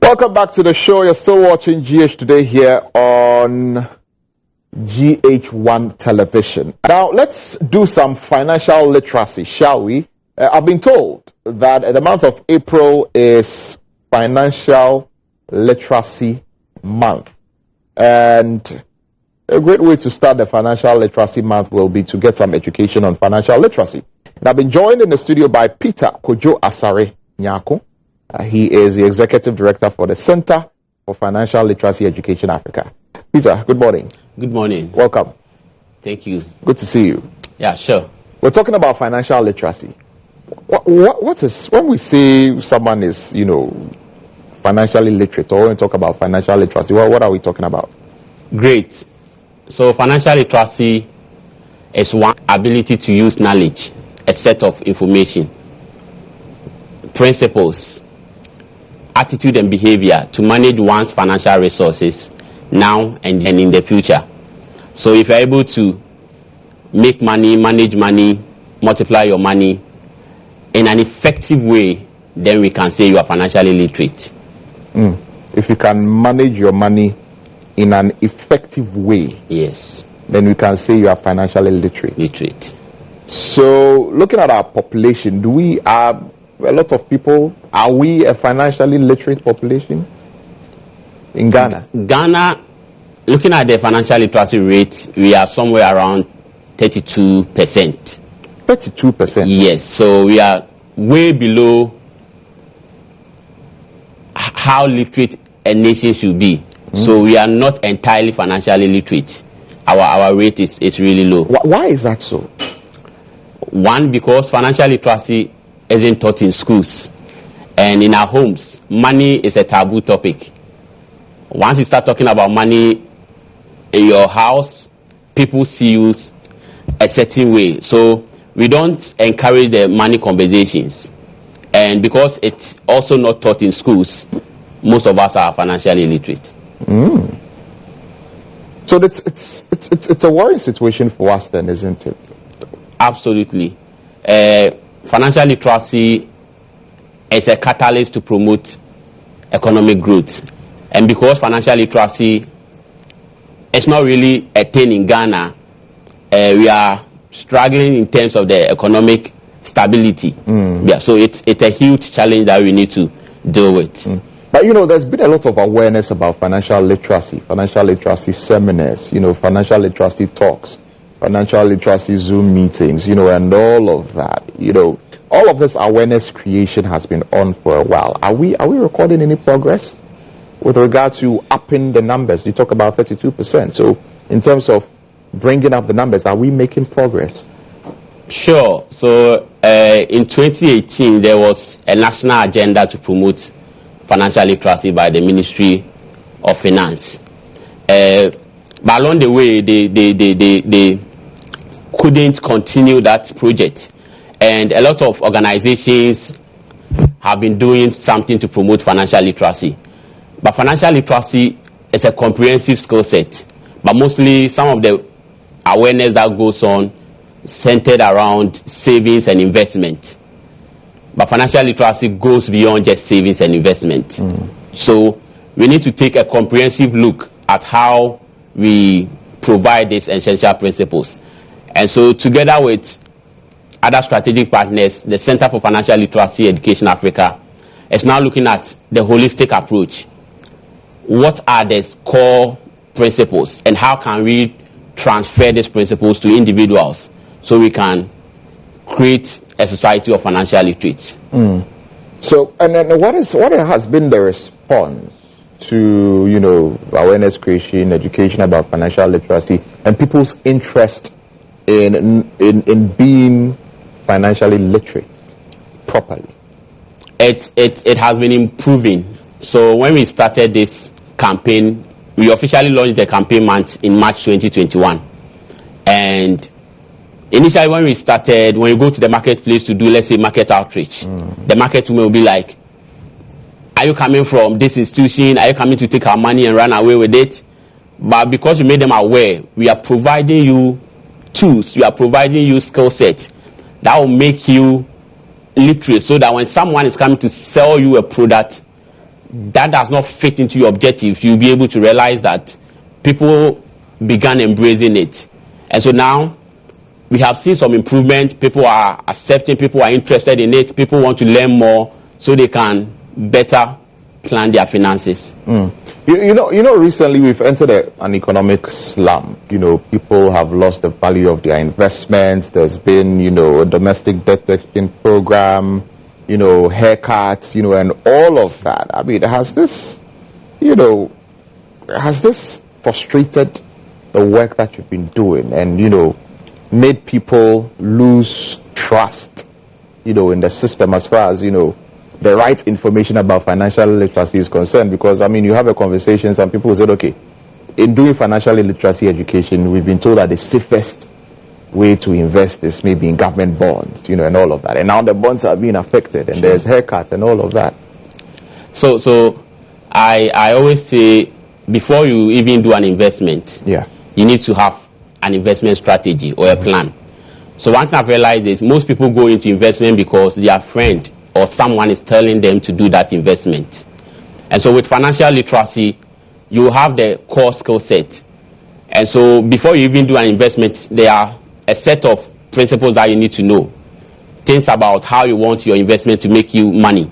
Welcome back to the show. You're still watching GH Today here on GH1 television. Now, let's do some financial literacy, shall we? I've been told that the month of April is Financial Literacy Month. And a great way to start the Financial Literacy Month will be to get some education on financial literacy. And I've been joined in the studio by Peter Kwadwo Asare Nyarko. He is the Executive Director for the Center for Financial Literacy Education Africa. Peter, good morning. Good morning. Welcome. Thank you. Good to see you. Yeah, sure. We're talking about financial literacy. What is, when we say someone is, financially literate, or when we talk about financial literacy, what are we talking about? Great. So financial literacy is one ability to use knowledge, a set of information, principles, attitude and behavior to manage one's financial resources now and in the future. So if you're able to make money, manage money, multiply your money in an effective way, then we can say you are financially literate. If you can manage your money in an effective way, yes, then we can say you are financially literate. So looking at our population, do we have a lot of people? Are we a financially literate population in Ghana? Ghana, looking at the financial literacy rate, we are somewhere around 32%. 32%? Yes, so we are way below how literate a nation should be. So we are not entirely financially literate. Our rate is really low. Why is that so? One, because financial literacy isn't taught in schools. And in our homes, money is a taboo topic. Once you start talking about money in your house, people see you a certain way. So we don't encourage the money conversations. And because it's also not taught in schools, most of us are financially illiterate. So it's a worrying situation for us then, isn't it? Absolutely. Financial literacy is a catalyst to promote economic growth. And because financial literacy is not really a thing in Ghana, we are struggling in terms of the economic stability. Yeah, so it's a huge challenge that we need to deal with. But there's been a lot of awareness about financial literacy seminars, financial literacy talks, financial literacy Zoom meetings, and all of that. All of this awareness creation has been on for a while. Are we recording any progress with regard to upping the numbers? You talk about 32%. So in terms of bringing up the numbers, are we making progress? Sure. So in 2018, there was a national agenda to promote financial literacy by the Ministry of Finance. But along the way, they couldn't continue that project. And a lot of organizations have been doing something to promote financial literacy. But financial literacy is a comprehensive skill set. But mostly some of the awareness that goes on centered around savings and investment. But financial literacy goes beyond just savings and investment. So we need to take a comprehensive look at how we provide these essential principles. And so together with other strategic partners, the Center for Financial Literacy Education Africa is now looking at the holistic approach. What are the core principles and how can we transfer these principles to individuals so we can create a society of financial literates? So, and then what has been the response to, awareness creation, education about financial literacy, and people's interest in being financially literate properly? It has been improving. So when we started this campaign, we officially launched the campaign month in March 2021. And initially when we started, when you go to the marketplace to do, let's say, market outreach, the market woman will be like, are you coming from this institution? Are you coming to take our money and run away with it? But because we made them aware, we are providing you tools, we are providing you skill sets that will make you literate, so that when someone is coming to sell you a product, that does not fit into your objectives, you'll be able to realize that people began embracing it. And so now we have seen some improvement. People are accepting, people are interested in it, people want to learn more so they can better plan their finances. You know, recently we've entered an economic slump. You know, people have lost the value of their investments. There's been, a domestic debt exchange program, haircuts, and all of that. I mean, has this frustrated the work that you've been doing and, made people lose trust, in the system as far as, the right information about financial literacy is concerned? Because, I mean, you have a conversation, some people said, okay, in doing financial literacy education, we've been told that the safest way to invest is maybe in government bonds, and all of that. And now the bonds are being affected, and there's haircuts and all of that. So I always say, before you even do an investment, you need to have an investment strategy or a plan. So one thing I've realized is most people go into investment because their friend or someone is telling them to do that investment. And so with financial literacy, you have the core skill set. And so before you even do an investment, there are a set of principles that you need to know. Things about how you want your investment to make you money.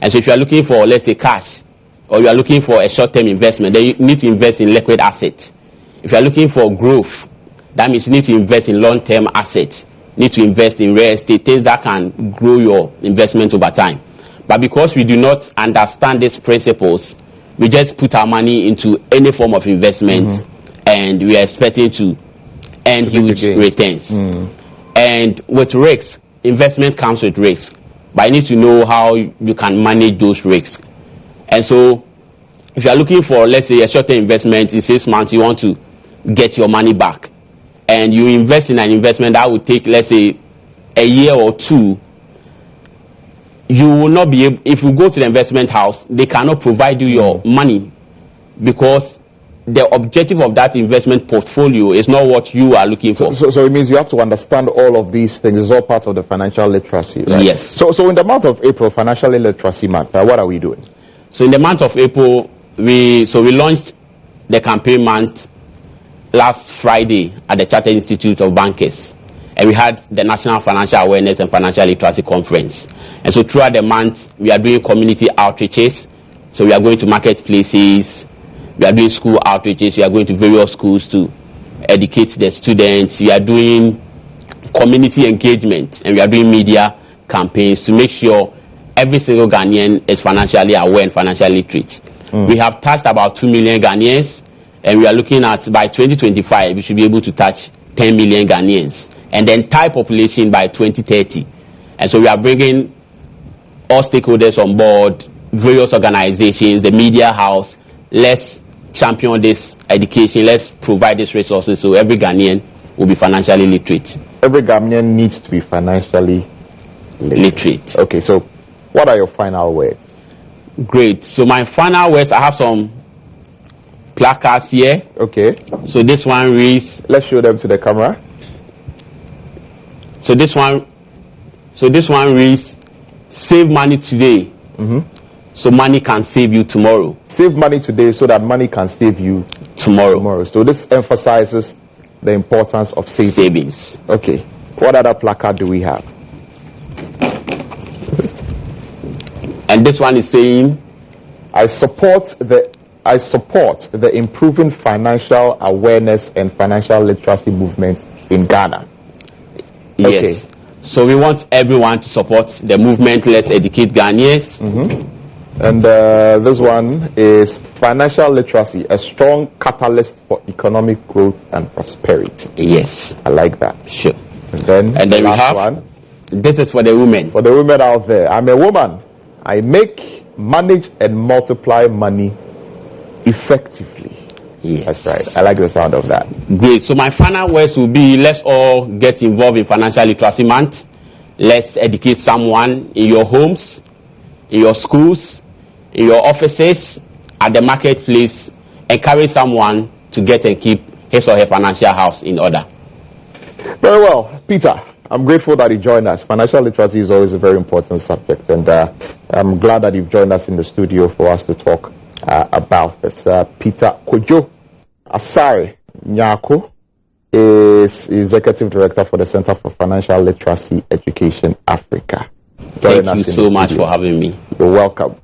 And so if you are looking for, let's say, cash, or you are looking for a short-term investment, then you need to invest in liquid assets. If you are looking for growth, that means you need to invest in long-term assets. Need to invest in real estate, things that can grow your investment over time. But because we do not understand these principles, we just put our money into any form of investment and we are expecting to earn huge returns. And with risks, investment comes with risks. But you need to know how you can manage those risks. And so if you are looking for, let's say, a short-term investment in 6 months, you want to get your money back. And you invest in an investment that would take, let's say, a year or two, you will not be able, if you go to the investment house, they cannot provide you your money because the objective of that investment portfolio is not what you are looking for. So it means you have to understand all of these things. It's all part of the financial literacy, right? Yes. So in the month of April, Financial Literacy Month, what are we doing? So in the month of April, we launched the campaign month last Friday at the Chartered Institute of Bankers, and we had the National Financial Awareness and Financial Literacy Conference. And so throughout the month, we are doing community outreaches. So we are going to marketplaces, we are doing school outreaches, we are going to various schools to educate the students, we are doing community engagement, and we are doing media campaigns to make sure every single Ghanaian is financially aware and financially literate. We have touched about 2 million Ghanaians, and we are looking at, by 2025, we should be able to touch 10 million Ghanaians. And the entire population by 2030. And so we are bringing all stakeholders on board, various organizations, the media house. Let's champion this education. Let's provide these resources so every Ghanaian will be financially literate. Every Ghanaian needs to be financially literate. Okay, so what are your final words? Great. So my final words, I have some placards here. Okay. So this one reads. Let's show them to the camera. So this one reads, save money today, so money can save you tomorrow. Save money today so that money can save you tomorrow. So this emphasizes the importance of savings. Okay. What other placard do we have? And this one is saying, I support the improving financial awareness and financial literacy movement in Ghana. Yes. Okay. So we want everyone to support the movement. Let's educate Ghanaians. And this one is financial literacy, a strong catalyst for economic growth and prosperity. Yes. I like that. Sure. And then we have one. This is for the women. For the women out there. I'm a woman. I make, manage, and multiply money effectively. Yes. That's right. I like the sound of that. Great. So my final words will be, let's all get involved in Financial Literacy Month. Let's educate someone in your homes, in your schools, in your offices, at the marketplace. Encourage someone to get and keep his or her financial house in order. Very well. Peter, I'm grateful that you joined us. Financial literacy is always a very important subject, and I'm glad that you've joined us in the studio for us to talk about this. Peter Kwadwo Asare Nyarko is Executive Director for the Center for Financial Literacy Education Africa. Thank you so much for having me. You're welcome.